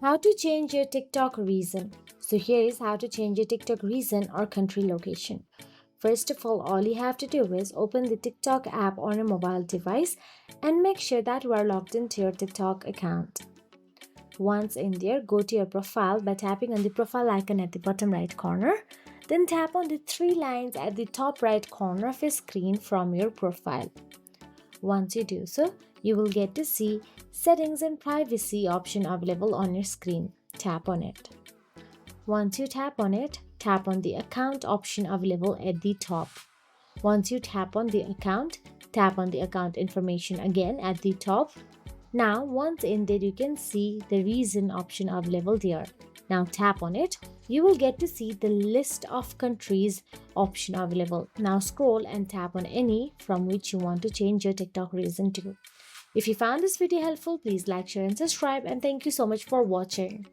How to change your TikTok region. So here is how to change your TikTok region or country location. First of all you have to do is open the TikTok app on a mobile device and make sure that you are logged into your TikTok account. Once in there, go to your profile by tapping on the profile icon at the bottom right corner. Then tap on the three lines at the top right corner of your screen from your profile. Once you do so, you will get to see Settings and Privacy option available on your screen. Tap on it. Once you tap on it, tap on the Account option available at the top. Once you tap on the account, tap on the account information again at the top. Now, once in there, you can see the region option available there. Now tap on it. You will get to see the list of countries option available. Now scroll and tap on any from which you want to change your TikTok region to. If you found this video helpful, please like, share and subscribe, and thank you so much for watching.